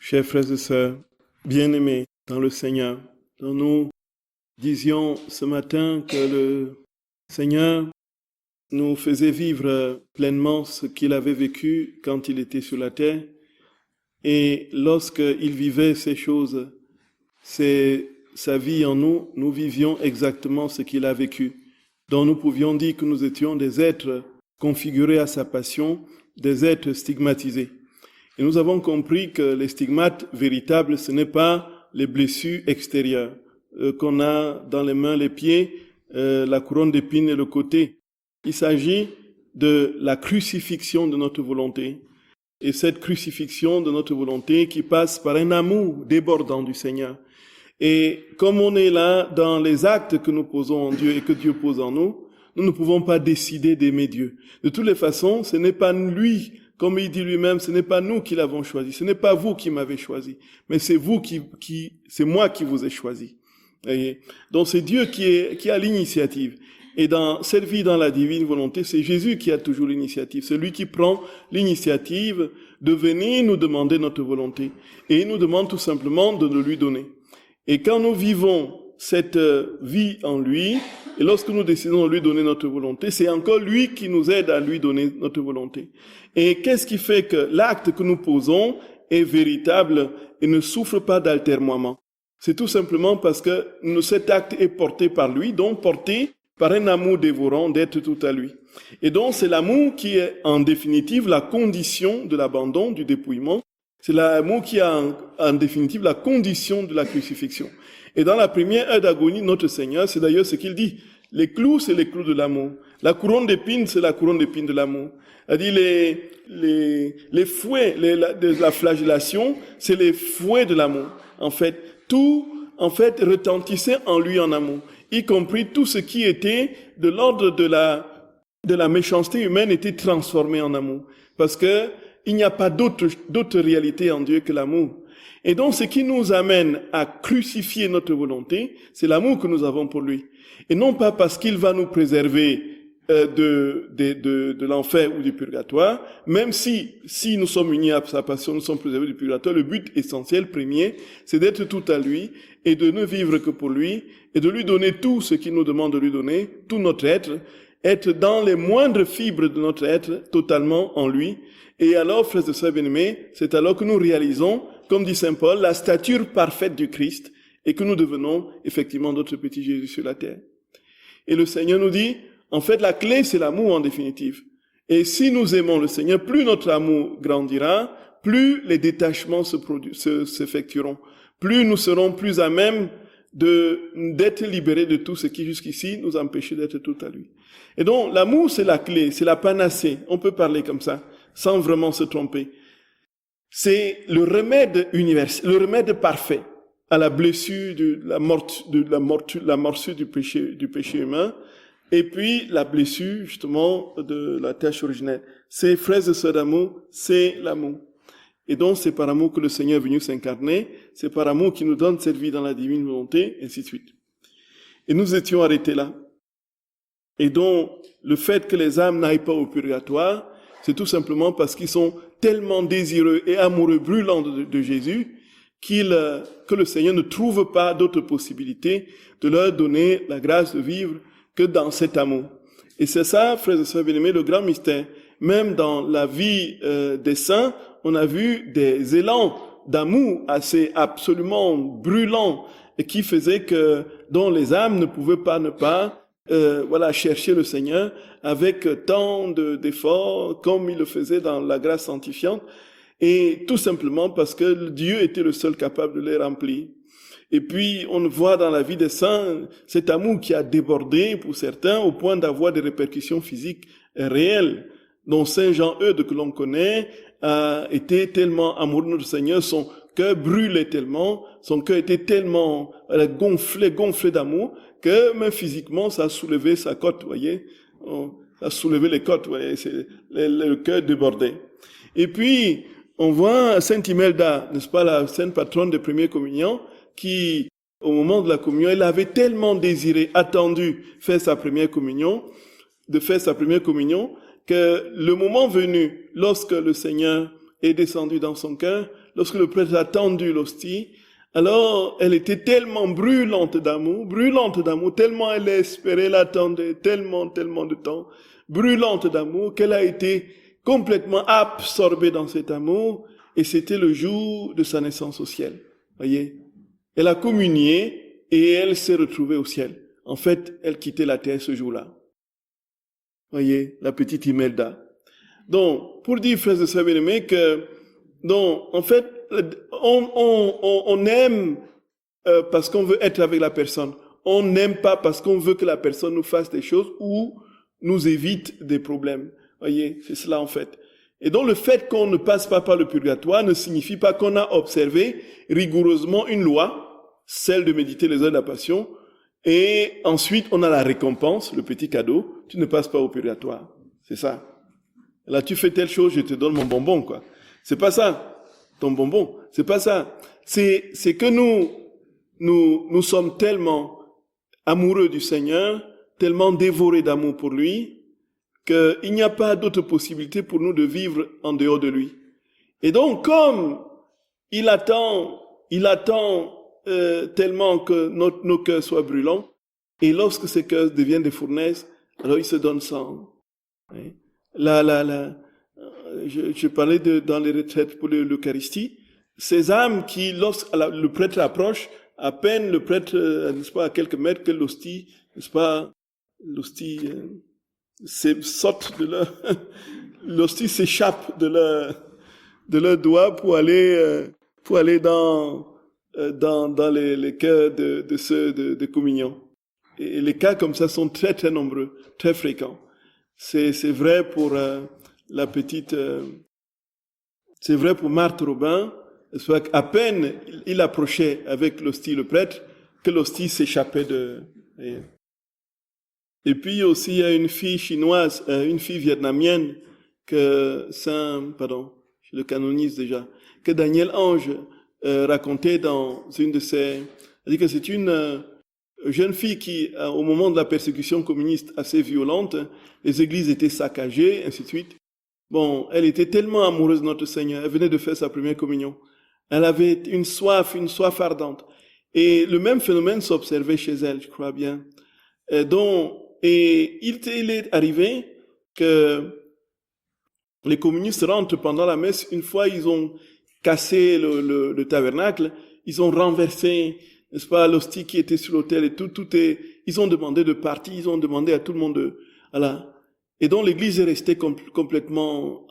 Chers frères et sœurs, bien-aimés dans le Seigneur, nous disions ce matin que le Seigneur nous faisait vivre pleinement ce qu'il avait vécu quand il était sur la terre. Et lorsqu'il vivait ces choses, c'est sa vie en nous, nous vivions exactement ce qu'il a vécu. Donc nous pouvions dire que nous étions des êtres configurés à sa passion, des êtres stigmatisés. Et nous avons compris que les stigmates véritables, ce n'est pas les blessures extérieures qu'on a dans les mains, les pieds, la couronne d'épines et le côté. Il s'agit de la crucifixion de notre volonté. Et cette crucifixion de notre volonté qui passe par un amour débordant du Seigneur. Et comme on est là dans les actes que nous posons en Dieu et que Dieu pose en nous, nous ne pouvons pas décider d'aimer Dieu. De toutes les façons, ce n'est pas lui, comme il dit lui-même, ce n'est pas nous qui l'avons choisi, ce n'est pas vous qui m'avez choisi, mais c'est vous c'est moi qui vous ai choisi. Voyez? Donc c'est Dieu qui a l'initiative. Et dans cette vie dans la divine volonté, c'est Jésus qui a toujours l'initiative. C'est lui qui prend l'initiative de venir nous demander notre volonté. Et il nous demande tout simplement de le lui donner. Et quand nous vivons cette vie en lui, et lorsque nous décidons de lui donner notre volonté, c'est encore lui qui nous aide à lui donner notre volonté. Et qu'est-ce qui fait que l'acte que nous posons est véritable et ne souffre pas d'altermoiement? C'est tout simplement parce que cet acte est porté par lui, donc porté par un amour dévorant d'être tout à lui. Et donc c'est l'amour qui est en définitive la condition de l'abandon, du dépouillement. C'est l'amour qui est en définitive la condition de la crucifixion. Et dans la première heure d'agonie de notre Seigneur, c'est d'ailleurs ce qu'il dit. Les clous, c'est les clous de l'amour. La couronne d'épines, c'est la couronne d'épines de l'amour. C'est-à-dire les fouets de la flagellation, c'est les fouets de l'amour. En fait, tout, retentissait en lui en amour. Y compris tout ce qui était de l'ordre de la méchanceté humaine était transformé en amour. Parce que il n'y a pas d'autre réalité en Dieu que l'amour. Et donc, ce qui nous amène à crucifier notre volonté, c'est l'amour que nous avons pour lui. Et non pas parce qu'il va nous préserver de l'enfer ou du purgatoire, même si nous sommes unis à sa passion, nous sommes préservés du purgatoire, le but essentiel, premier, c'est d'être tout à lui et de ne vivre que pour lui et de lui donner tout ce qu'il nous demande de lui donner, tout notre être dans les moindres fibres de notre être, totalement en lui. Et alors, frères et sœurs bien-aimés, c'est alors que nous réalisons, comme dit saint Paul, la stature parfaite du Christ et que nous devenons effectivement notre petit Jésus sur la terre. Et le Seigneur nous dit, en fait, la clé, c'est l'amour en définitive. Et si nous aimons le Seigneur, plus notre amour grandira, plus les détachements s'effectueront, plus nous serons plus à même d'être libérés de tout ce qui jusqu'ici nous empêchait d'être tout à lui. Et donc, l'amour, c'est la clé, c'est la panacée. On peut parler comme ça, sans vraiment se tromper. C'est le remède universel, le remède parfait à la blessure de la morsure du péché humain, et puis la blessure, justement, de la tâche originelle. C'est, frères et sœurs d'amour, c'est l'amour. Et donc, c'est par amour que le Seigneur est venu s'incarner, c'est par amour qu'il nous donne cette vie dans la divine volonté, et ainsi de suite. Et nous étions arrêtés là. Et donc, le fait que les âmes n'aillent pas au purgatoire, c'est tout simplement parce qu'ils sont tellement désireux et amoureux, brûlants de Jésus, que le Seigneur ne trouve pas d'autre possibilité de leur donner la grâce de vivre que dans cet amour. Et c'est ça, frères et sœurs bien-aimés, le grand mystère. Même dans la vie des saints, on a vu des élans d'amour assez absolument brûlants et qui faisaient dont les âmes ne pouvaient pas ne pas chercher le Seigneur avec tant d'efforts comme il le faisait dans la grâce sanctifiante, et tout simplement parce que Dieu était le seul capable de les remplir. Et puis, on voit dans la vie des saints cet amour qui a débordé pour certains au point d'avoir des répercussions physiques réelles, dont Saint Jean-Eudes, que l'on connaît, a été tellement amoureux de notre Seigneur, son cœur brûlait tellement, son cœur était tellement gonflé d'amour, que même physiquement, ça a soulevé sa côte, vous voyez. Ça a soulevé les côtes, vous voyez, le cœur débordait. Et puis, on voit Sainte Imelda, n'est-ce pas, la sainte patronne de première communion, qui, au moment de la communion, elle avait tellement désiré, attendu faire sa première communion, que le moment venu, lorsque le Seigneur est descendu dans son cœur, lorsque le prêtre a tendu l'hostie, alors elle était tellement brûlante d'amour, tellement elle espérait l'attendre, tellement de temps, brûlante d'amour, qu'elle a été complètement absorbée dans cet amour, et c'était le jour de sa naissance au ciel. Voyez, elle a communié et elle s'est retrouvée au ciel. En fait, elle quittait la terre ce jour-là. Voyez, la petite Imelda. Donc, pour dire, frères et sœurs bien-aimés, que, donc, en fait, on aime parce qu'on veut être avec la personne. On n'aime pas parce qu'on veut que la personne nous fasse des choses ou nous évite des problèmes. Voyez, c'est cela en fait. Et donc le fait qu'on ne passe pas par le purgatoire ne signifie pas qu'on a observé rigoureusement une loi, celle de méditer les heures de la passion, et ensuite on a la récompense, le petit cadeau, tu ne passes pas au purgatoire. C'est ça. Là, tu fais telle chose, je te donne mon bonbon, quoi. C'est pas ça, ton bonbon. C'est pas ça. C'est que nous sommes tellement amoureux du Seigneur, tellement dévorés d'amour pour lui, qu'il n'y a pas d'autre possibilité pour nous de vivre en dehors de lui. Et donc, comme il attend tellement que nos cœurs soient brûlants, et lorsque ces cœurs deviennent des fournaises, alors il se donne sang. Oui. Je parlais dans les retraites pour l'Eucharistie, ces âmes qui, lorsque le prêtre approche, à peine le prêtre, n'est-ce pas, à quelques mètres que l'hostie, n'est-ce pas, l'hostie saute de leur, l'hostie s'échappe de leur doigt pour aller dans les cœurs de ceux de communion. Et les cas comme ça sont très très nombreux, très fréquents. C'est vrai pour c'est vrai pour Marthe Robin. À peine il approchait avec l'hostie le prêtre que l'hostie s'échappait de. Et puis aussi il y a une fille chinoise, une fille vietnamienne je le canonise déjà, que Daniel Ange racontait dans une de ses. Il dit que c'est une jeune fille qui, au moment de la persécution communiste assez violente, les églises étaient saccagées, ainsi de suite. Bon, elle était tellement amoureuse de notre Seigneur, elle venait de faire sa première communion. Elle avait une soif ardente. Et le même phénomène s'observait chez elle, je crois bien. Et il est arrivé que les communistes rentrent pendant la messe. Une fois, ils ont cassé le tabernacle, ils ont renversé, n'est-ce pas, l'hostie qui était sur l'autel et tout ils ont demandé de partir, ils ont demandé à tout le monde voilà. Et donc l'église est restée complètement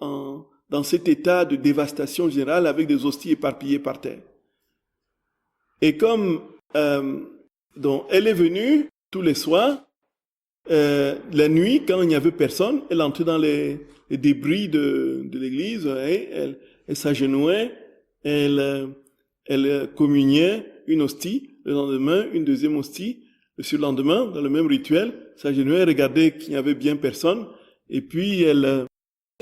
dans cet état de dévastation générale avec des hosties éparpillées par terre. Et comme donc elle est venue tous les soirs, la nuit, quand il n'y avait personne, elle entrait dans les débris de l'église, et elle s'agenouillait, elle communiait une hostie, le lendemain, une deuxième hostie, le surlendemain, dans le même rituel, s'agenouillait, regardait qu'il n'y avait bien personne, et puis elle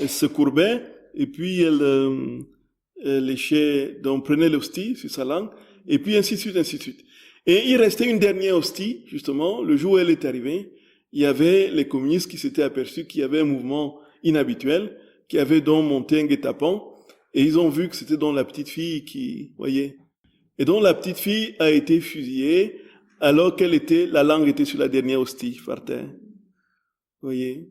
se courbait, et puis elle léchait, donc prenait l'hostie sur sa langue, et puis ainsi de suite, ainsi de suite. Et il restait une dernière hostie, justement, le jour où elle est arrivée, il y avait les communistes qui s'étaient aperçus qu'il y avait un mouvement inhabituel, qui avait donc monté un guet-apens, et ils ont vu que c'était donc la petite fille qui, voyez. Et donc la petite fille a été fusillée, alors la langue était sur la dernière hostie, par terre. Voyez.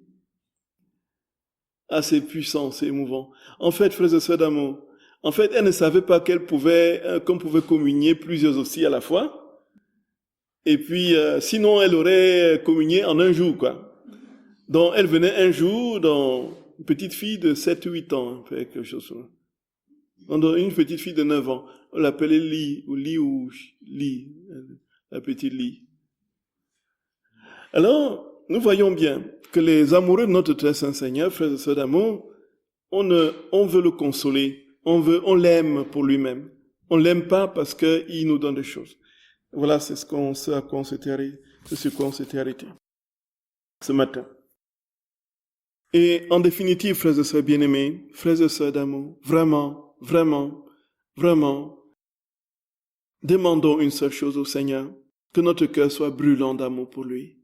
Assez puissant, c'est émouvant. En fait, frères et sœurs d'amour, elle ne savait pas qu'on pouvait communier plusieurs hosties à la fois. Et puis, sinon, elle aurait communié en un jour, quoi. Donc, elle venait un jour, dans une petite fille de 7-8 ans, quelque chose. Donc, une petite fille de 9 ans. On l'appelait Li, la petite Li. Alors, nous voyons bien que les amoureux de notre très saint Seigneur, frères et sœurs d'amour, on veut le consoler, on l'aime pour lui-même. On l'aime pas parce qu'il nous donne des choses. Voilà, c'est sur quoi on s'était arrêté ce matin. Et en définitive, frères et sœurs bien-aimés, frères et sœurs d'amour, vraiment, vraiment, vraiment, demandons une seule chose au Seigneur, que notre cœur soit brûlant d'amour pour lui.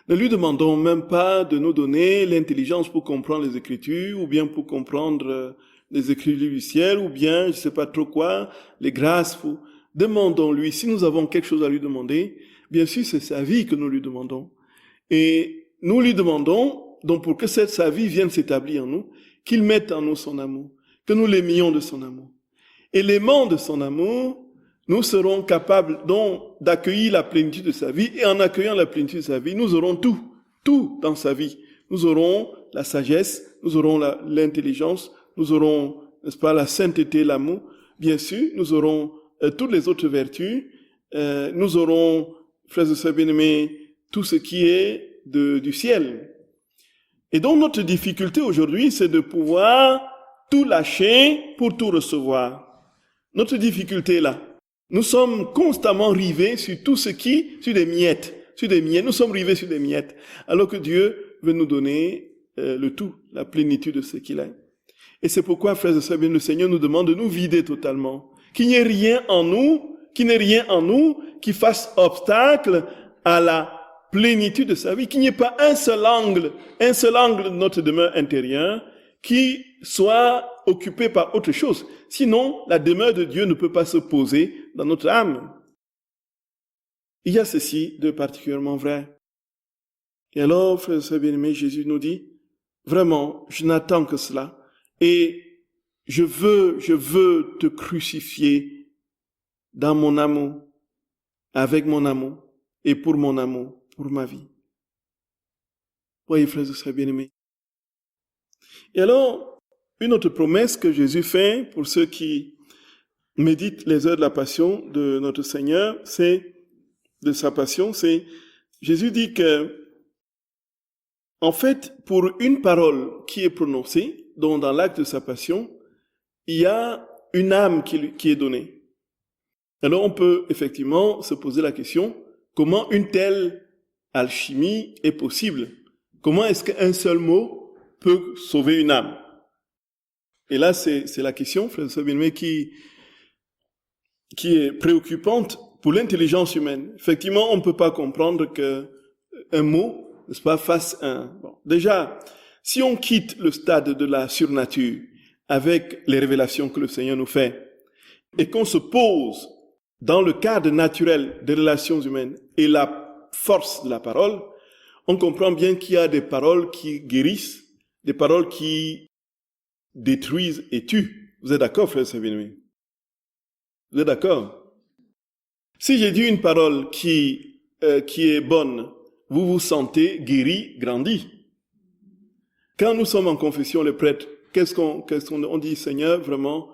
Ne lui demandons même pas de nous donner l'intelligence pour comprendre les Écritures ou bien pour comprendre les écrits du ciel, ou bien, je sais pas trop quoi, les grâces. Demandons-lui. Si nous avons quelque chose à lui demander, bien sûr, c'est sa vie que nous lui demandons. Et nous lui demandons, donc pour que sa vie vienne s'établir en nous, qu'il mette en nous son amour, que nous l'aimions de son amour. Et l'aimant de son amour, nous serons capables donc d'accueillir la plénitude de sa vie, et en accueillant la plénitude de sa vie, nous aurons tout dans sa vie. Nous aurons la sagesse, nous aurons l'intelligence, nous aurons, n'est-ce pas, la sainteté, l'amour. Bien sûr, nous aurons toutes les autres vertus. Nous aurons, frères et sœurs bien-aimés, tout ce qui est du ciel. Et donc notre difficulté aujourd'hui, c'est de pouvoir tout lâcher pour tout recevoir. Notre difficulté est là. Nous sommes constamment rivés sur tout ce sur des miettes. Nous sommes rivés sur des miettes. Alors que Dieu veut nous donner le tout, la plénitude de ce qu'il est. Et c'est pourquoi, frères et sœurs, le Seigneur nous demande de nous vider totalement. Qu'il n'y ait rien en nous, qui fasse obstacle à la plénitude de sa vie. Qu'il n'y ait pas un seul angle de notre demeure intérieure qui soit occupé par autre chose. Sinon, la demeure de Dieu ne peut pas se poser dans notre âme. Il y a ceci de particulièrement vrai. Et alors, frères et sœurs bien-aimés, Jésus nous dit, vraiment, je n'attends que cela. Et je veux te crucifier dans mon amour, avec mon amour, et pour mon amour, pour ma vie. Voyez, frères et sœurs bien-aimés. Et alors, une autre promesse que Jésus fait pour ceux qui méditent les heures de la passion de notre Seigneur, de sa passion, c'est, Jésus dit que, en fait, pour une parole qui est prononcée, donc dans l'acte de sa passion, il y a une âme qui est donnée. Alors on peut effectivement se poser la question, comment une telle alchimie est possible? Comment est-ce qu'un seul mot peut sauver une âme? Et là, c'est la question, frère Sabine, qui est préoccupante pour l'intelligence humaine. Effectivement, on ne peut pas comprendre qu'un mot, n'est-ce pas, fasse un... Bon. Déjà, si on quitte le stade de la surnature avec les révélations que le Seigneur nous fait et qu'on se pose dans le cadre naturel des relations humaines et la force de la parole, on comprend bien qu'il y a des paroles qui guérissent, des paroles qui détruisent et tuent. Vous êtes d'accord, frère Sabine? Vous êtes d'accord? Si j'ai dit une parole qui est bonne, vous vous sentez guéri, grandi. Quand nous sommes en confession, les prêtres, qu'est-ce qu'on dit? Seigneur, vraiment,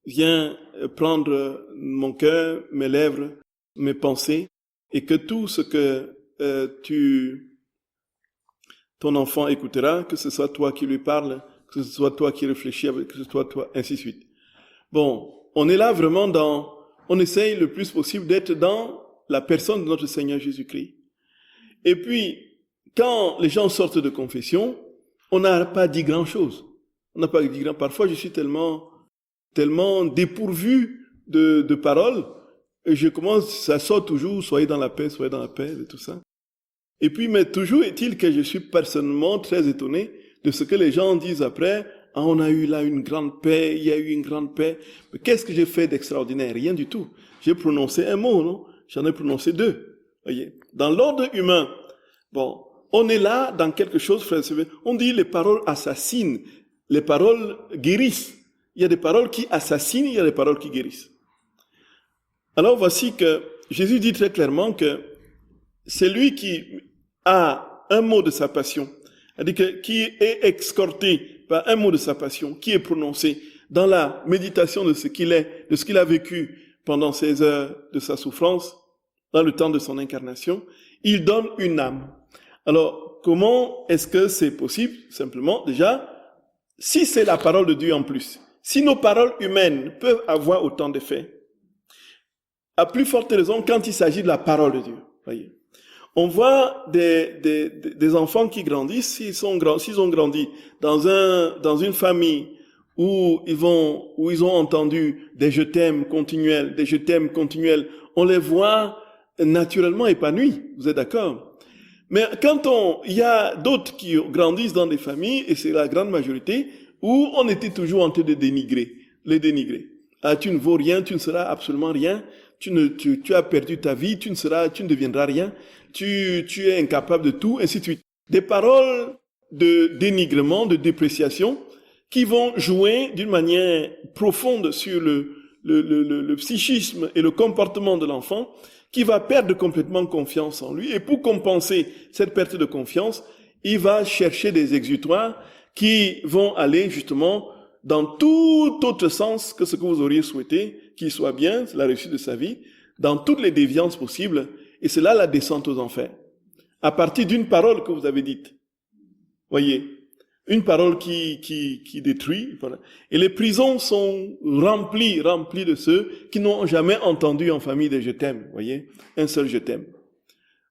viens prendre mon cœur, mes lèvres, mes pensées, et que tout ce que ton enfant écoutera, que ce soit toi qui lui parles, que ce soit toi qui réfléchis, que ce soit toi, ainsi de suite. Bon, on est là vraiment on essaye le plus possible d'être dans la personne de notre Seigneur Jésus-Christ. Et puis, quand les gens sortent de confession, on n'a pas dit grand-chose. Parfois, je suis tellement dépourvu de paroles, et ça sort toujours, soyez dans la paix, et tout ça. Et puis, mais toujours est-il que je suis personnellement très étonné de ce que les gens disent après. Ah, on a eu là une grande paix, il y a eu une grande paix. Mais qu'est-ce que j'ai fait d'extraordinaire? Rien du tout. J'ai prononcé un mot, non? J'en ai prononcé 2. Voyez? Dans l'ordre humain, bon, on est là dans quelque chose, frère. On dit les paroles assassinent, les paroles guérissent. Il y a des paroles qui assassinent, il y a des paroles qui guérissent. Alors voici que Jésus dit très clairement que c'est lui qui a un mot de sa passion, c'est-à-dire qui est escorté par un mot de sa passion, qui est prononcé dans la méditation de ce qu'il est, de ce qu'il a vécu pendant ces heures de sa souffrance, dans le temps de son incarnation. Il donne une âme. Alors, comment est-ce que c'est possible? Simplement, déjà, si c'est la parole de Dieu en plus, si nos paroles humaines peuvent avoir autant d'effets, à plus forte raison quand il s'agit de la parole de Dieu. Voyez. On voit des enfants qui grandissent, s'ils ont grandi dans une famille où ils ont entendu des je t'aime continuels, on les voit naturellement épanouis. Vous êtes d'accord? Mais il y a d'autres qui grandissent dans des familles, et c'est la grande majorité, où on était toujours en train de les dénigrer. Ah, tu ne vaux rien, tu ne seras absolument rien, tu as perdu ta vie, tu ne deviendras rien, tu es incapable de tout, ainsi de suite. Des paroles de dénigrement, de dépréciation, qui vont jouer d'une manière profonde sur le psychisme et le comportement de l'enfant, qui va perdre complètement confiance en lui. Et pour compenser cette perte de confiance, il va chercher des exutoires qui vont aller justement dans tout autre sens que ce que vous auriez souhaité qu'il soit bien, c'est la réussite de sa vie, dans toutes les déviances possibles. Et c'est là la descente aux enfers. À partir d'une parole que vous avez dite. Voyez, une parole qui détruit. Voilà. Et les prisons sont remplies de ceux qui n'ont jamais entendu en famille des je t'aime. Voyez, un seul je t'aime.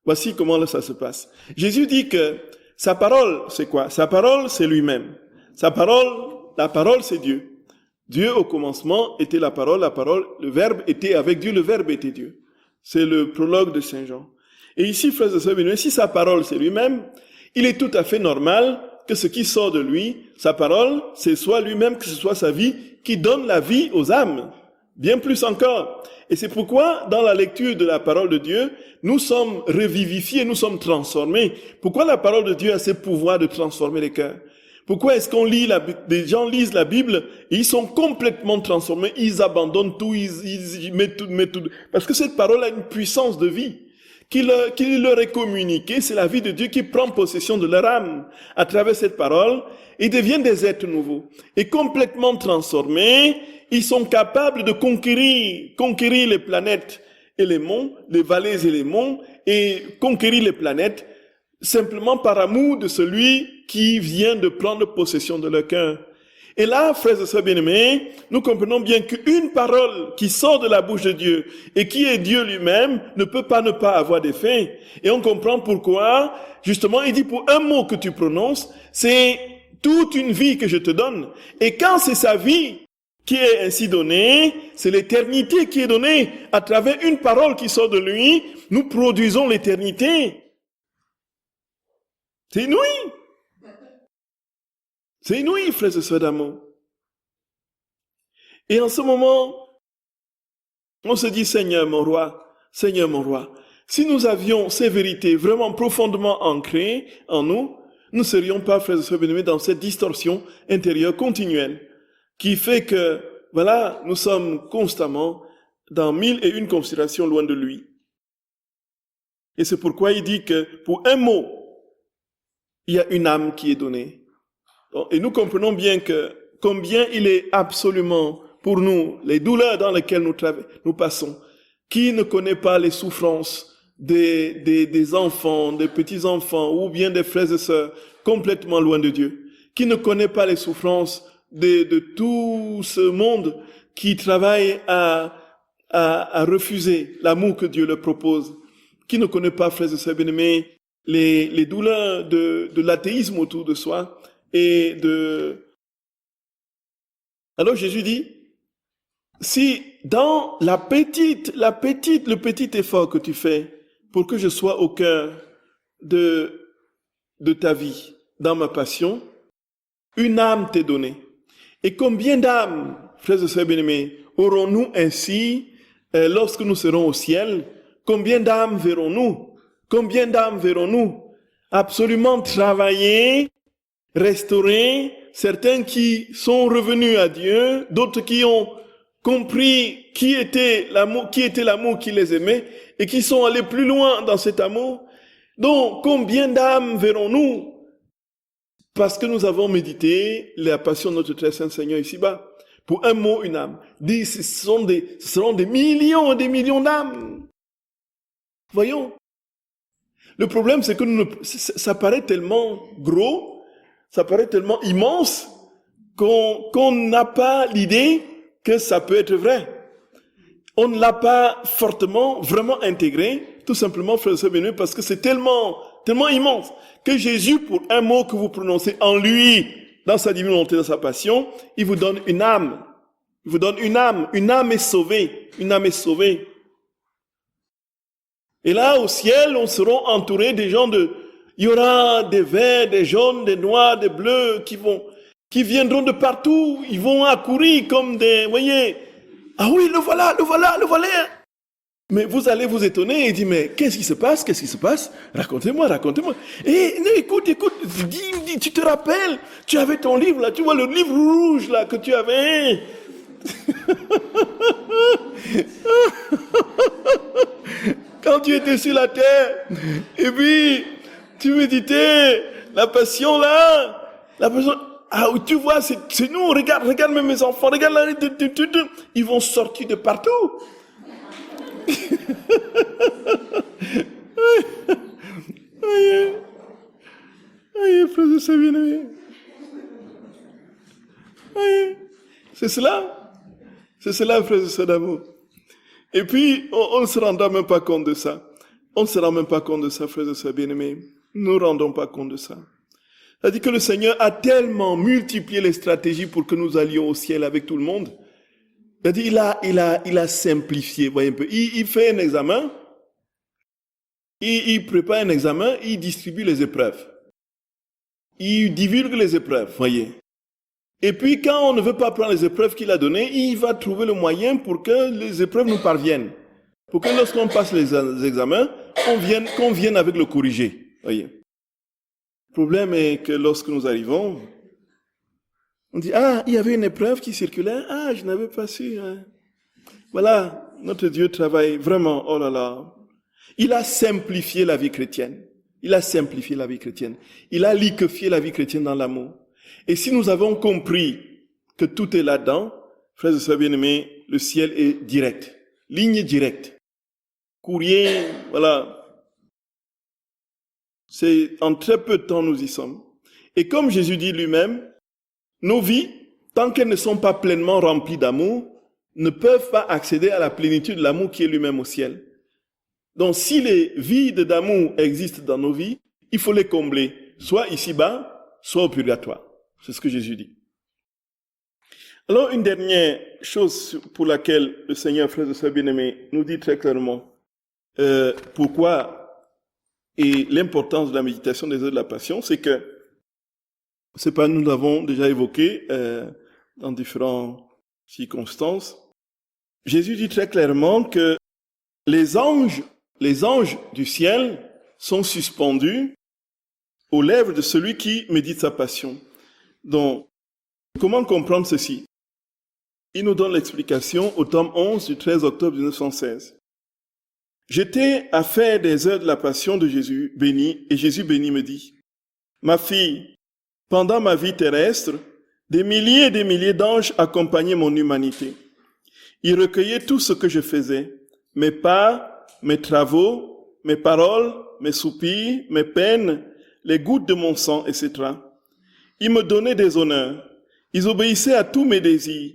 Voici comment ça se passe. Jésus dit que sa parole, c'est quoi? Sa parole, c'est lui-même. La parole, c'est Dieu. Dieu, au commencement, était la parole, le Verbe était avec Dieu, le Verbe était Dieu. C'est le prologue de Saint Jean. Et ici, frères et sœurs, si sa parole, c'est lui-même, il est tout à fait normal que ce qui sort de lui, sa parole, c'est soit lui-même, que ce soit sa vie, qui donne la vie aux âmes. Bien plus encore. Et c'est pourquoi, dans la lecture de la parole de Dieu, nous sommes revivifiés, nous sommes transformés. Pourquoi la parole de Dieu a ce pouvoir de transformer les cœurs? Pourquoi est-ce qu'on lit des gens lisent la Bible et ils sont complètement transformés, ils abandonnent tout, ils mettent tout. Parce que cette parole a une puissance de vie qui leur est communiquée. C'est la vie de Dieu qui prend possession de leur âme. À travers cette parole, ils deviennent des êtres nouveaux. Et complètement transformés, ils sont capables de conquérir les planètes et les monts, les vallées et les monts, et conquérir les planètes simplement par amour de celui qui vient de prendre possession de leur cœur. Et là, frères et sœurs bien-aimés, nous comprenons bien qu'une parole qui sort de la bouche de Dieu et qui est Dieu lui-même ne peut pas ne pas avoir d'effet. Et on comprend pourquoi, justement, il dit pour un mot que tu prononces, c'est toute une vie que je te donne. Et quand c'est sa vie qui est ainsi donnée, c'est l'éternité qui est donnée. À travers une parole qui sort de lui, nous produisons l'éternité. C'est inouï. C'est inouï, frères et sœurs d'amour. Et en ce moment, on se dit, Seigneur mon roi, si nous avions ces vérités vraiment profondément ancrées en nous, nous ne serions pas, frères et sœurs bien-aimés, dans cette distorsion intérieure continuelle qui fait que, voilà, nous sommes constamment dans 1001 considérations loin de lui. Et c'est pourquoi il dit que pour un mot, il y a une âme qui est donnée. Et nous comprenons bien que combien il est absolument pour nous, les douleurs dans lesquelles nous passons, qui ne connaît pas les souffrances des enfants, des petits-enfants ou bien des frères et sœurs complètement loin de Dieu, qui ne connaît pas les souffrances de tout ce monde qui travaille à refuser l'amour que Dieu leur propose, qui ne connaît pas, frères et sœurs bien-aimés, les douleurs de l'athéisme autour de soi, Alors Jésus dit, si dans le petit effort que tu fais pour que je sois au cœur de ta vie, dans ma passion, une âme t'est donnée. Et combien d'âmes, frères et sœurs bien-aimés, aurons-nous ainsi lorsque nous serons au ciel? Combien d'âmes verrons-nous? Absolument travailler, restaurer, certains qui sont revenus à Dieu, d'autres qui ont compris qui était l'amour qui les aimait et qui sont allés plus loin dans cet amour. Donc, combien d'âmes verrons-nous? Parce que nous avons médité la passion de notre très saint Seigneur ici-bas. Pour un mot, une âme. Ce seront des millions et des millions d'âmes. Voyons. Le problème, c'est que ça paraît tellement gros, ça paraît tellement immense qu'on n'a pas l'idée que ça peut être vrai. On ne l'a pas fortement, vraiment intégré, tout simplement, frères et sœurs bien-aimés, parce que c'est tellement immense que Jésus, pour un mot que vous prononcez en lui, dans sa divine volonté, dans sa passion, il vous donne une âme. Il vous donne une âme. Une âme est sauvée. Une âme est sauvée. Et là, au ciel, on sera entouré des gens il y aura des verts, des jaunes, des noirs, des bleus qui vont qui viendront de partout. Ils vont accourir comme des, voyez, ah oui, le voilà, le voilà, le voilà. Mais vous allez vous étonner et dire, mais qu'est-ce qui se passe? Qu'est-ce qui se passe? Racontez-moi, racontez-moi. Et écoute, dis, tu te rappelles, tu avais ton livre là, tu vois le livre rouge là que tu avais. Quand tu étais sur la terre, et puis tu méditais la passion là, la passion. Ah, tu vois, c'est nous, regarde même mes enfants, regarde là, ils vont sortir de partout. Aïe, frère de sa bien-aimé. C'est cela, frère de sa d'amour. Et puis, on ne se rendra même pas compte de ça. On ne se rend même pas compte de ça, frère de sa bien-aimé. Nous ne rendons pas compte de ça. C'est-à-dire que le Seigneur a tellement multiplié les stratégies pour que nous allions au ciel avec tout le monde. C'est-à-dire, il a simplifié, voyez un peu. Il fait un examen, il prépare un examen, il distribue les épreuves. Il divulgue les épreuves, voyez. Et puis, quand on ne veut pas prendre les épreuves qu'il a données, il va trouver le moyen pour que les épreuves nous parviennent. Pour que lorsqu'on passe les examens, qu'on vienne avec le corrigé, voyez. Le problème est que lorsque nous arrivons, on dit, ah, il y avait une épreuve qui circulait, ah, je n'avais pas su. Hein. Voilà, notre Dieu travaille vraiment, oh là là. Il a simplifié la vie chrétienne. Il a simplifié la vie chrétienne. Il a liquéfié la vie chrétienne dans l'amour. Et si nous avons compris que tout est là-dedans, frères et sœurs bien-aimés, le ciel est direct. Ligne directe. Courrier, voilà. C'est en très peu de temps nous y sommes. Et comme Jésus dit lui-même, nos vies, tant qu'elles ne sont pas pleinement remplies d'amour, ne peuvent pas accéder à la plénitude de l'amour qui est lui-même au ciel. Donc si les vides d'amour existent dans nos vies, il faut les combler, soit ici-bas, soit au purgatoire. C'est ce que Jésus dit. Alors une dernière chose pour laquelle le Seigneur, frères et sœurs bien-aimés, nous dit très clairement pourquoi et l'importance de la méditation des heures de la passion, c'est que, c'est pas, nous l'avons déjà évoqué dans différentes circonstances. Jésus dit très clairement que les anges du ciel sont suspendus aux lèvres de celui qui médite sa passion. Donc, comment comprendre ceci? Il nous donne l'explication au tome 11 du 13 octobre 1916. J'étais à faire des heures de la passion de Jésus béni, et Jésus béni me dit, ma fille, pendant ma vie terrestre, des milliers et des milliers d'anges accompagnaient mon humanité. Ils recueillaient tout ce que je faisais, mes pas, mes travaux, mes paroles, mes soupirs, mes peines, les gouttes de mon sang, etc. Ils me donnaient des honneurs. Ils obéissaient à tous mes désirs.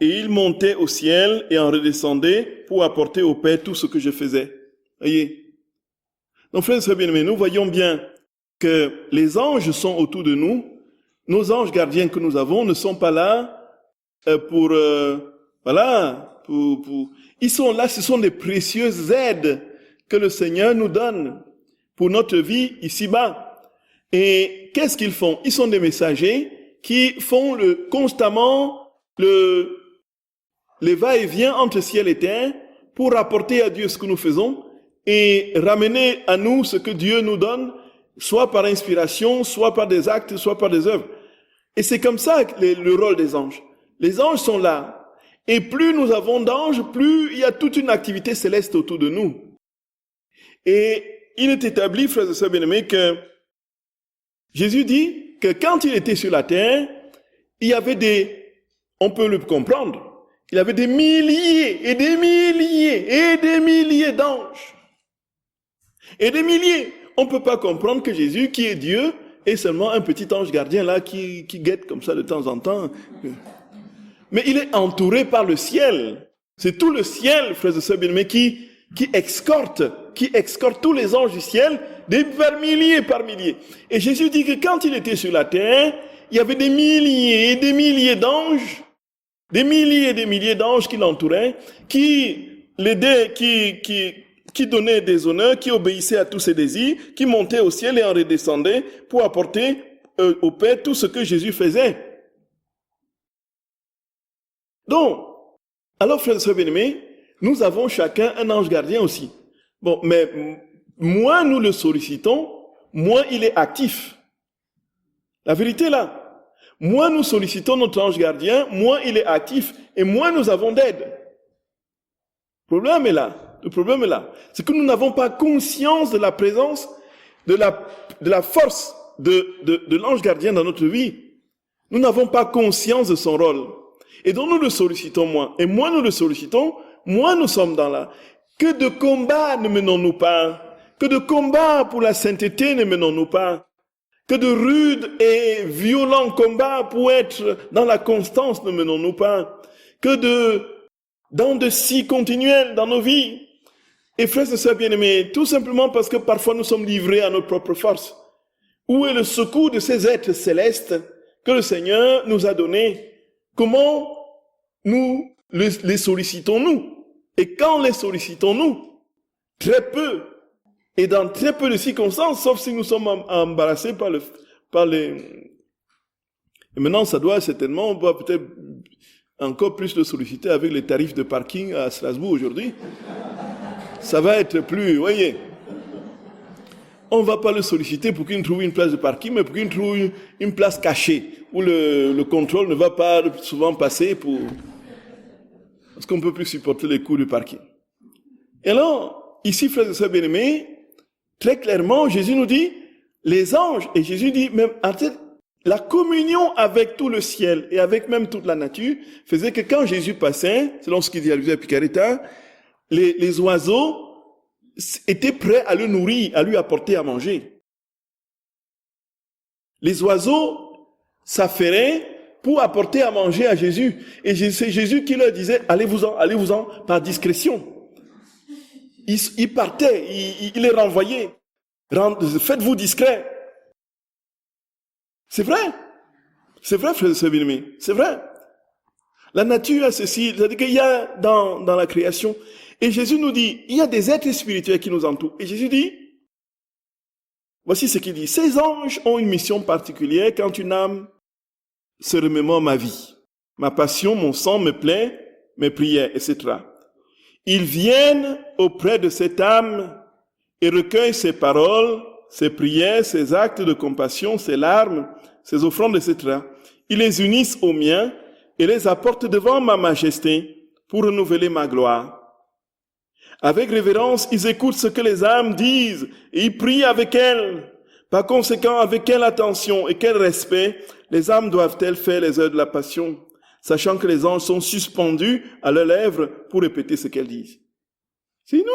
Et ils montaient au ciel et en redescendaient pour apporter au Père tout ce que je faisais. Voyez. Donc, frères et sœurs bien-aimés, nous voyons bien que les anges sont autour de nous. Nos anges gardiens que nous avons ne sont pas là pour ils sont là, ce sont des précieuses aides que le Seigneur nous donne pour notre vie ici-bas. Et qu'est-ce qu'ils font? Ils sont des messagers qui font constamment les va-et-vient entre ciel et terre pour rapporter à Dieu ce que nous faisons et ramener à nous ce que Dieu nous donne, soit par inspiration, soit par des actes, soit par des œuvres. Et c'est comme ça le rôle des anges. Les anges sont là. Et plus nous avons d'anges, plus il y a toute une activité céleste autour de nous. Et il est établi, frères et sœurs bien-aimés, que Jésus dit que quand il était sur la terre, il y avait on peut le comprendre, il y avait des milliers et des milliers et des milliers d'anges. Et des milliers. On ne peut pas comprendre que Jésus, qui est Dieu, est seulement un petit ange gardien là qui guette comme ça de temps en temps. Mais il est entouré par le ciel. C'est tout le ciel, frères et sœurs bien-aimés, qui escorte tous les anges du ciel par milliers. Et Jésus dit que quand il était sur la terre, il y avait des milliers et des milliers d'anges, des milliers et des milliers d'anges qui l'entouraient, qui l'aidaient, qui donnaient des honneurs, qui obéissaient à tous ses désirs, qui montaient au ciel et en redescendaient pour apporter au Père tout ce que Jésus faisait. Donc, alors, frères et sœurs bien-aimés, nous avons chacun un ange gardien aussi. Bon, mais moins nous le sollicitons, moins il est actif. La vérité est là. Moins nous sollicitons notre ange gardien, moins il est actif et moins nous avons d'aide. Le problème est là. Le problème est là. C'est que nous n'avons pas conscience de la présence, de la force de l'ange gardien dans notre vie. Nous n'avons pas conscience de son rôle. Et donc nous le sollicitons moins. Et moins nous le sollicitons, moins nous sommes dans la... Que de combats ne menons-nous pas? Que de combats pour la sainteté ne menons-nous pas? Que de rudes et violents combats pour être dans la constance ne menons-nous pas? Que de dents de scie continuelles dans nos vies? Et frères et sœurs bien-aimés, tout simplement parce que parfois nous sommes livrés à notre propre force. Où est le secours de ces êtres célestes que le Seigneur nous a donnés? Comment nous les sollicitons-nous? Et quand les sollicitons-nous? Très peu. Et dans très peu de circonstances, sauf si nous sommes embarrassés par les... Et maintenant, ça doit certainement, on va peut-être encore plus le solliciter avec les tarifs de parking à Strasbourg aujourd'hui. Ça va être plus, voyez. On ne va pas le solliciter pour qu'il trouve une place de parking, mais pour qu'il trouve une place cachée, où le contrôle ne va pas souvent passer parce qu'on ne peut plus supporter les coûts du parking. Et alors, ici, frères et sœurs bien-aimés, très clairement, Jésus nous dit, les anges, et Jésus dit, même, la communion avec tout le ciel et avec même toute la nature faisait que quand Jésus passait, selon ce qu'il dit à lui à Picaretta, les oiseaux étaient prêts à le nourrir, à lui apporter à manger. Les oiseaux s'affairaient pour apporter à manger à Jésus. Et c'est Jésus qui leur disait, allez-vous-en, par discrétion. Il partait, il les renvoyait. Faites-vous discret. C'est vrai, frères et sœurs bien-aimés, c'est vrai. La nature a ceci, c'est-à-dire qu'il y a dans la création, et Jésus nous dit, il y a des êtres spirituels qui nous entourent. Et Jésus dit, voici ce qu'il dit, ces anges ont une mission particulière quand une âme se remémore ma vie, ma passion, mon sang, mes plaies, mes prières, etc. Ils viennent auprès de cette âme et recueillent ses paroles, ses prières, ses actes de compassion, ses larmes, ses offrandes, etc. Ils les unissent aux miens et les apportent devant ma majesté pour renouveler ma gloire. Avec révérence, ils écoutent ce que les âmes disent et ils prient avec elles. Par conséquent, avec quelle attention et quel respect les âmes doivent-elles faire les heures de la passion, sachant que les anges sont suspendus à leurs lèvres pour répéter ce qu'elles disent. C'est inouï!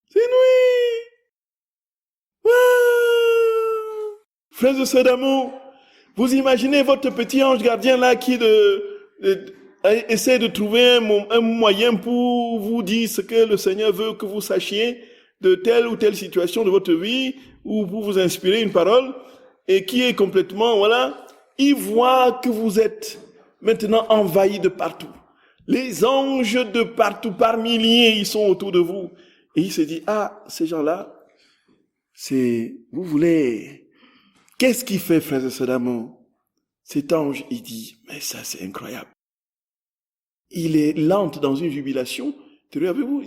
C'est inouï! Ah! Frères et sœurs d'amour, vous imaginez votre petit ange gardien là qui essaie de trouver un moyen pour vous dire ce que le Seigneur veut que vous sachiez de telle ou telle situation de votre vie, ou pour vous inspirer une parole, et qui est complètement, voilà, il voit que vous êtes maintenant envahi de partout. Les anges de partout, par milliers, ils sont autour de vous. Et il se dit, ah, ces gens-là, vous voulez, qu'est-ce qu'il fait, frères et sœurs d'amour? Cet ange, il dit, mais ça, c'est incroyable. Il est lent dans une jubilation. Avez-vous,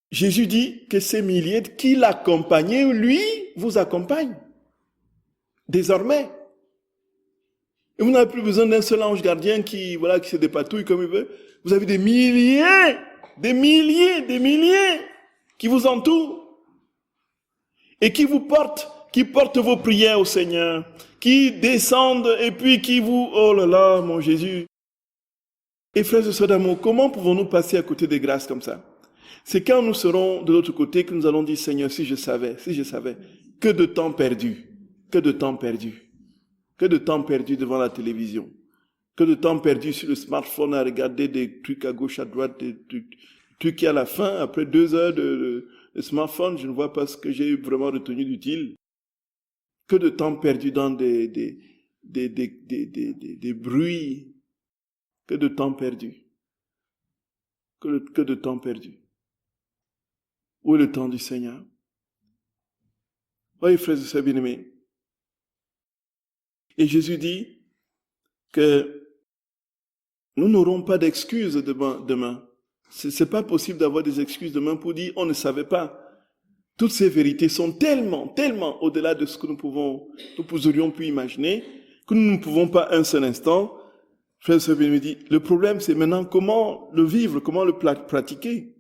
Jésus dit que ces milliers qui l'accompagnaient, lui, vous accompagnent. Désormais. Et vous n'avez plus besoin d'un seul ange gardien qui se dépatouille comme il veut. Vous avez des milliers qui vous entourent et qui vous portent, qui portent vos prières au Seigneur, qui descendent et puis qui vous... Oh là là, mon Jésus. Et frères et sœurs d'amour, comment pouvons-nous passer à côté des grâces comme ça? C'est quand nous serons de l'autre côté que nous allons dire, Seigneur, si je savais, que de temps perdu, que de temps perdu, que de temps perdu devant la télévision, que de temps perdu sur le smartphone à regarder des trucs à gauche, à droite, des trucs qui à la fin, après 2 heures de smartphone, je ne vois pas ce que j'ai vraiment retenu d'utile. Que de temps perdu dans des bruits, que de temps perdu, que de temps perdu. Où est le temps du Seigneur? Oui, frères et sœurs bien-aimés. Et Jésus dit que nous n'aurons pas d'excuses demain. C'est pas possible d'avoir des excuses demain pour dire on ne savait pas. Toutes ces vérités sont tellement au-delà de ce que nous aurions pu imaginer, que nous ne pouvons pas un seul instant. Frère Sabine me dit, le problème c'est maintenant comment le vivre, comment le pratiquer.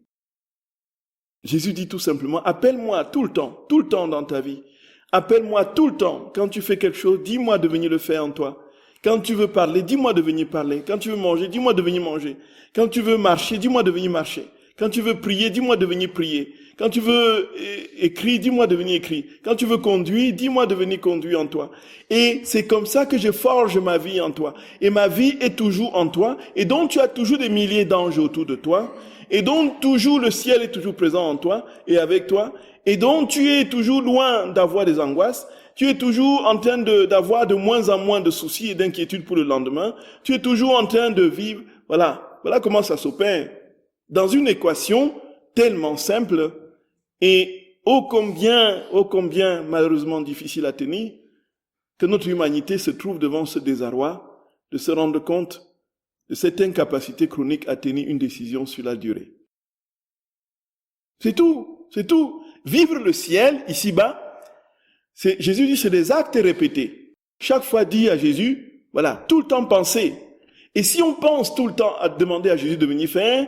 Jésus dit tout simplement, appelle-moi tout le temps dans ta vie. Appelle-moi tout le temps. Quand tu fais quelque chose, dis-moi de venir le faire en toi. Quand tu veux parler, dis-moi de venir parler. Quand tu veux manger, dis-moi de venir manger. Quand tu veux marcher, dis-moi de venir marcher. Quand tu veux prier, dis-moi de venir prier. Quand tu veux écrire, dis-moi de venir écrire. Quand tu veux conduire, dis-moi de venir conduire en toi. Et c'est comme ça que je forge ma vie en toi. Et ma vie est toujours en toi. Et donc tu as toujours des milliers d'anges autour de toi. Et donc toujours le ciel est toujours présent en toi et avec toi. Et donc tu es toujours loin d'avoir des angoisses. Tu es toujours en train d'avoir de moins en moins de soucis et d'inquiétudes pour le lendemain. Tu es toujours en train de vivre. Voilà comment ça s'opère. Dans une équation tellement simple et ô combien malheureusement difficile à tenir, que notre humanité se trouve devant ce désarroi de se rendre compte de cette incapacité chronique à tenir une décision sur la durée. C'est tout. Vivre le ciel ici-bas, Jésus dit c'est des actes répétés. Chaque fois dit à Jésus, tout le temps penser. Et si on pense tout le temps à demander à Jésus de venir faire,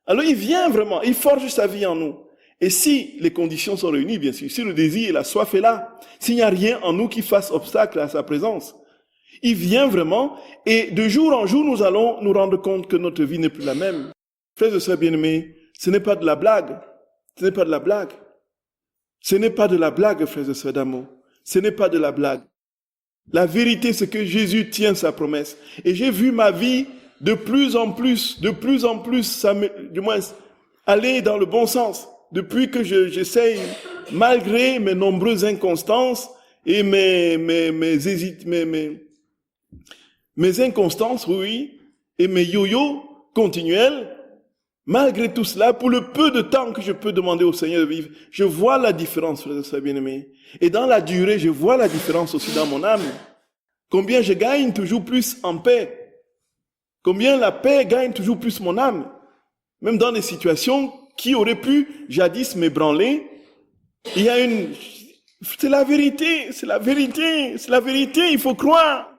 alors il vient vraiment, il forge sa vie en nous. Et si les conditions sont réunies, bien sûr, si le désir et la soif est là, s'il n'y a rien en nous qui fasse obstacle à sa présence, il vient vraiment, et de jour en jour, nous allons nous rendre compte que notre vie n'est plus la même. Frères et sœurs bien-aimés, ce n'est pas de la blague. Ce n'est pas de la blague. Ce n'est pas de la blague, frères et sœurs d'amour. Ce n'est pas de la blague. La vérité, c'est que Jésus tient sa promesse. Et j'ai vu ma vie de plus en plus, du moins, aller dans le bon sens. Depuis que j'essaye, malgré mes nombreuses inconstances et mes inconstances, oui, et mes yo-yo continuels, malgré tout cela, pour le peu de temps que je peux demander au Seigneur de vivre, je vois la différence, frères et sœurs bien-aimés. Et dans la durée, je vois la différence aussi dans mon âme. Combien je gagne toujours plus en paix. Combien la paix gagne toujours plus mon âme. Même dans des situations qui auraient pu jadis m'ébranler. Il y a c'est la vérité, il faut croire.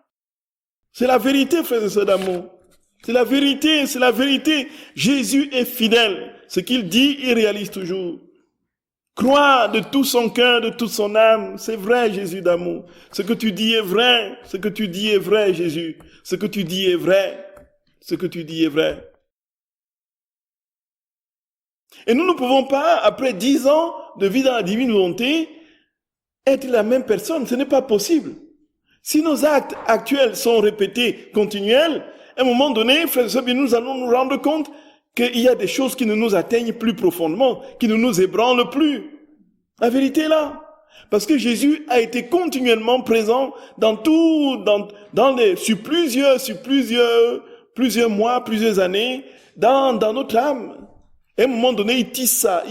C'est la vérité, frères et sœurs d'amour. C'est la vérité. Jésus est fidèle. Ce qu'il dit, il réalise toujours. Crois de tout son cœur, de toute son âme. C'est vrai, Jésus d'amour. Ce que tu dis est vrai. Jésus. Ce que tu dis est vrai. Et nous ne pouvons pas, après 10 ans de vie dans la divine volonté, être la même personne. Ce n'est pas possible. Si nos actes actuels sont répétés, continuels, à un moment donné, frères et sœurs, nous allons nous rendre compte qu'il y a des choses qui ne nous atteignent plus profondément, qui ne nous ébranlent plus. La vérité est là. Parce que Jésus a été continuellement présent sur plusieurs mois, plusieurs années, dans notre âme. À un moment donné, il tisse sa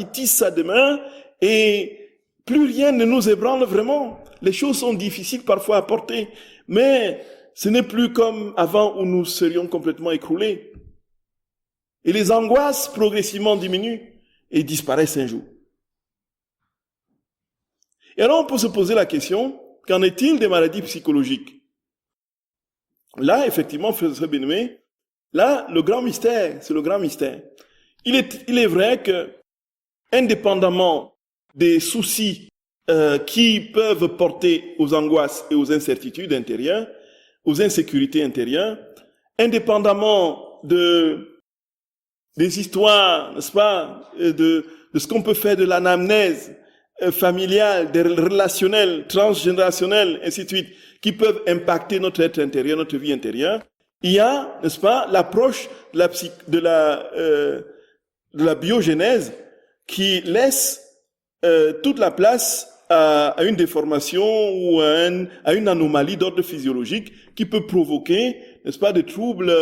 main et plus rien ne nous ébranle vraiment. Les choses sont difficiles parfois à porter, mais ce n'est plus comme avant où nous serions complètement écroulés. Et les angoisses progressivement diminuent et disparaissent un jour. Et alors on peut se poser la question, qu'en est-il des maladies psychologiques? Là, effectivement, frères et sœurs bien-aimés, là, c'est le grand mystère. Il est vrai que, indépendamment des soucis qui peuvent porter aux angoisses et aux incertitudes intérieures, aux insécurités intérieures, indépendamment des histoires, n'est-ce pas, de ce qu'on peut faire de l'anamnèse familiale, des relationnels, transgénérationnels, ainsi de suite, qui peuvent impacter notre être intérieur, notre vie intérieure. Il y a, n'est-ce pas, l'approche de la biogénèse qui laisse toute la place à une déformation ou à une anomalie d'ordre physiologique qui peut provoquer, n'est-ce pas, des troubles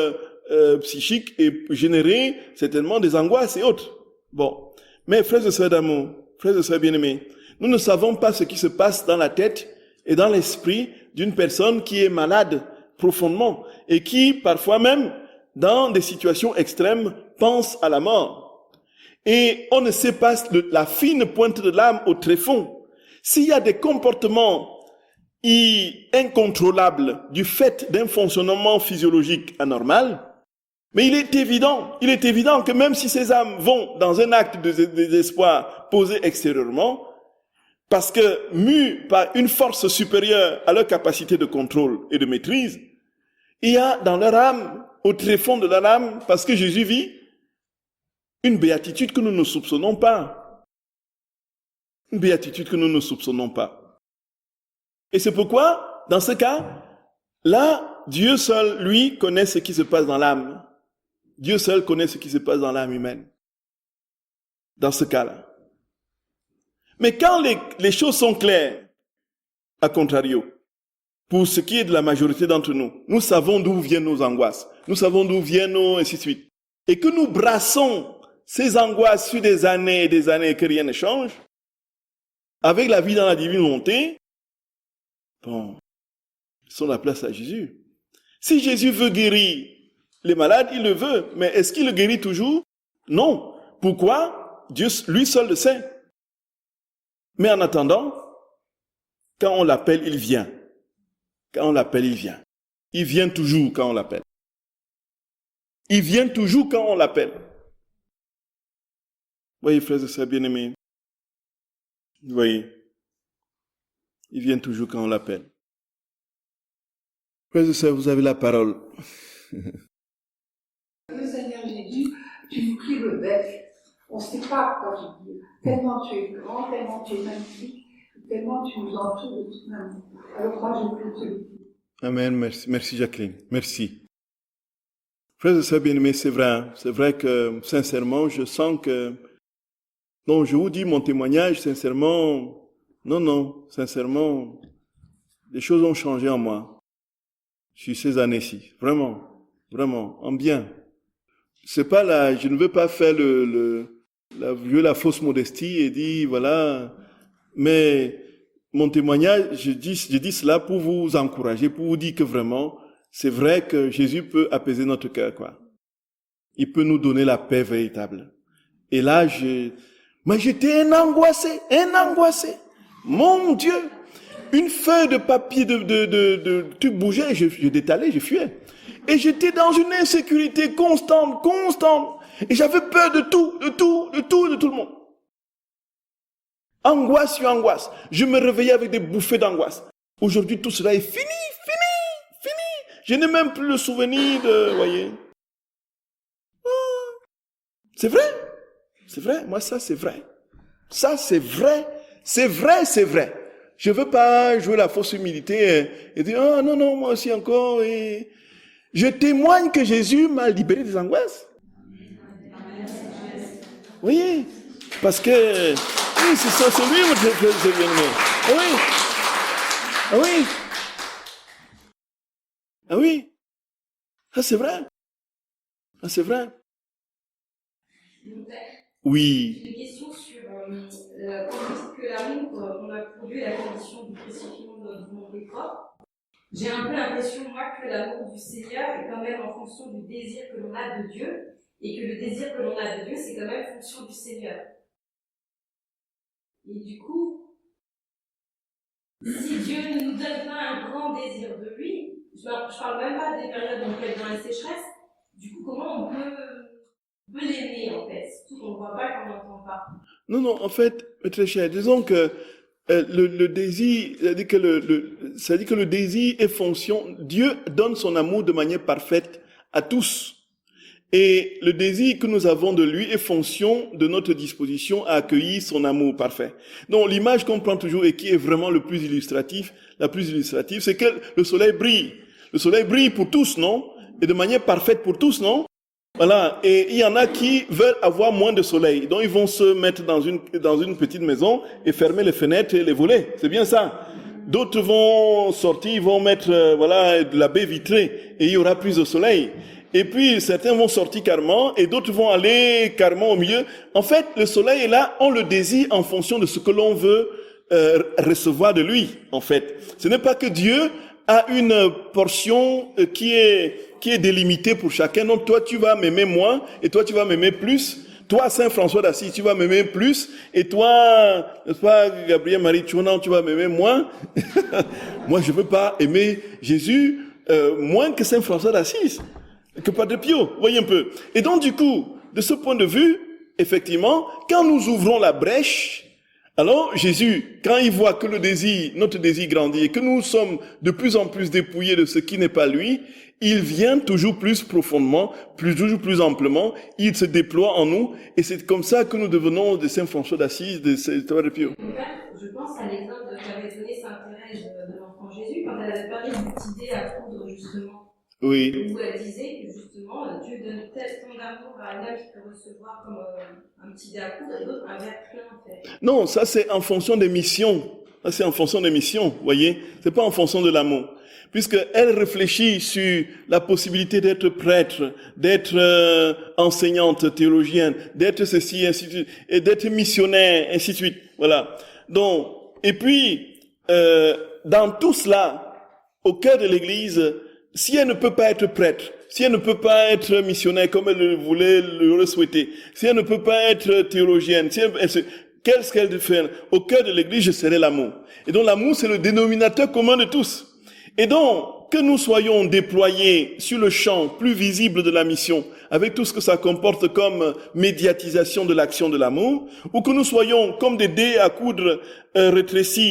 psychiques et générer certainement des angoisses et autres. Bon, mais frères et sœurs d'amour, frères et sœurs bien-aimés, nous ne savons pas ce qui se passe dans la tête et dans l'esprit d'une personne qui est malade profondément et qui parfois même dans des situations extrêmes, pense à la mort. Et on ne sait pas la fine pointe de l'âme au tréfonds. S'il y a des comportements incontrôlables du fait d'un fonctionnement physiologique anormal, mais il est évident que même si ces âmes vont dans un acte de désespoir posé extérieurement, parce que mus par une force supérieure à leur capacité de contrôle et de maîtrise, il y a dans leur âme, au tréfonds de leur âme, parce que Jésus vit, une béatitude que nous ne soupçonnons pas. Une béatitude que nous ne soupçonnons pas. Et c'est pourquoi, dans ce cas, là, Dieu seul, lui, connaît ce qui se passe dans l'âme. Dieu seul connaît ce qui se passe dans l'âme humaine. Dans ce cas-là. Mais quand les choses sont claires, à contrario, pour ce qui est de la majorité d'entre nous, nous savons d'où viennent nos angoisses. Nous savons d'où viennent nos ainsi de suite. Et que nous brassons ces angoisses sur des années et des années et que rien ne change, avec la vie dans la divine volonté, bon, laissons la place à Jésus. Si Jésus veut guérir les malades, il le veut. Mais est-ce qu'il le guérit toujours? Non. Pourquoi? Dieu, lui seul le sait. Mais en attendant, quand on l'appelle, il vient. Quand on l'appelle, il vient. Il vient toujours quand on l'appelle. Il vient toujours quand on l'appelle. Voyez, frères et sœurs bien-aimés. Vous voyez. Il vient toujours quand on l'appelle. Frères et sœurs, vous avez la parole. Le Seigneur Jésus, tu nous pries le bec. On ne sait pas quoi te dire. Tellement tu es grand, tellement tu es magnifique, tellement tu nous entoures de ton amour. Alors moi, je prie te le dire. Amen. Merci Jacqueline. Merci. Frères et sœurs bien-aimés, c'est vrai que sincèrement, je sens que... Non, je vous dis mon témoignage, sincèrement... Non, sincèrement, les choses ont changé en moi. Sur ces années-ci. Vraiment, en bien. C'est pas là, je ne veux pas faire la fausse modestie et dire, voilà, mais mon témoignage, je dis cela pour vous encourager, pour vous dire que vraiment, c'est vrai que Jésus peut apaiser notre cœur, quoi. Il peut nous donner la paix véritable. Et là, mais j'étais un angoissé. Mon Dieu! Une feuille de papier tu bougeais, je détalais, je fuyais. Et j'étais dans une insécurité constante. Et j'avais peur de tout le monde. Angoisse sur angoisse. Je me réveillais avec des bouffées d'angoisse. Aujourd'hui, tout cela est fini. Je n'ai même plus le souvenir de, voyez. C'est vrai. Moi, ça, c'est vrai. Ça, c'est vrai. C'est vrai. Je veux pas jouer la fausse humilité et dire, ah non, moi aussi encore. Et... Je témoigne que Jésus m'a libéré des angoisses. Oui, parce que, oui, c'est lui, votre bien-aimé. Ah oui. Ça, c'est vrai. Oui. Une question sur quand vous dites que l'amour, on a produit la condition du crucifixion de notre volonté propre. J'ai un peu l'impression, moi, que l'amour du Seigneur est quand même en fonction du désir que l'on a de Dieu, et que le désir que l'on a de Dieu, c'est quand même fonction du Seigneur. Et du coup, si Dieu ne nous donne pas un grand désir de lui, je parle même pas des périodes dans lesquelles dans la sécheresse, du coup, comment on peut l'aimer, en fait, surtout qu'on ne voit pas, qu'on n'entend pas. Non, en fait, très cher, disons que le désir, c'est-à-dire que le désir est fonction, Dieu donne son amour de manière parfaite à tous. Et le désir que nous avons de lui est fonction de notre disposition à accueillir son amour parfait. Donc l'image qu'on prend toujours et qui est vraiment la plus illustrative, c'est que le soleil brille. Le soleil brille pour tous, non? Et de manière parfaite pour tous, non? Voilà, et il y en a qui veulent avoir moins de soleil. Donc ils vont se mettre dans une petite maison et fermer les fenêtres et les volets. C'est bien ça. D'autres vont sortir, ils vont mettre de la baie vitrée et il y aura plus de soleil. Et puis certains vont sortir carrément et d'autres vont aller carrément au milieu. En fait, le soleil est là, on le désire en fonction de ce que l'on veut recevoir de lui, en fait. Ce n'est pas que Dieu a une portion qui est délimitée pour chacun. Donc toi, tu vas m'aimer moins, et toi, tu vas m'aimer plus. Toi, Saint François d'Assise, tu vas m'aimer plus, et toi, n'est-ce pas, Gabriel Marie Tchounan, tu vas m'aimer moins. Moi, je veux pas aimer Jésus moins que Saint François d'Assise, que Padre Pio. Voyez un peu. Et donc, du coup, de ce point de vue, effectivement, quand nous ouvrons la brèche, alors Jésus, quand il voit que notre désir grandit et que nous sommes de plus en plus dépouillés de ce qui n'est pas lui, il vient toujours plus profondément, toujours plus amplement, il se déploie en nous, et c'est comme ça que nous devenons de Saint François d'Assise, de Saint Pio. Je pense à l'exemple qu'avait donné Sainte Thérèse de l'Enfant Jésus quand elle avait parlé du petit dé à coudre, justement. Oui. Où elle disait que justement, Dieu donne tant d'amour à un homme qui peut recevoir comme un petit dé à coudre et d'autres un verre plein, en fait. Non, ça c'est en fonction des missions. Ça c'est en fonction des missions, voyez. C'est pas en fonction de l'amour. Puisqu'elle réfléchit sur la possibilité d'être prêtre, d'être enseignante, théologienne, d'être ceci, ainsi de suite, et d'être missionnaire, ainsi de suite. Voilà. Donc, et puis, dans tout cela, au cœur de l'Église, si elle ne peut pas être prêtre, si elle ne peut pas être missionnaire comme elle le voulait, le souhaitait, si elle ne peut pas être théologienne, si qu'est-ce qu'elle fait? Au cœur de l'Église, je serai l'amour. Et donc l'amour, c'est le dénominateur commun de tous. Et donc, que nous soyons déployés sur le champ plus visible de la mission, avec tout ce que ça comporte comme médiatisation de l'action de l'amour, ou que nous soyons comme des dés à coudre rétrécis,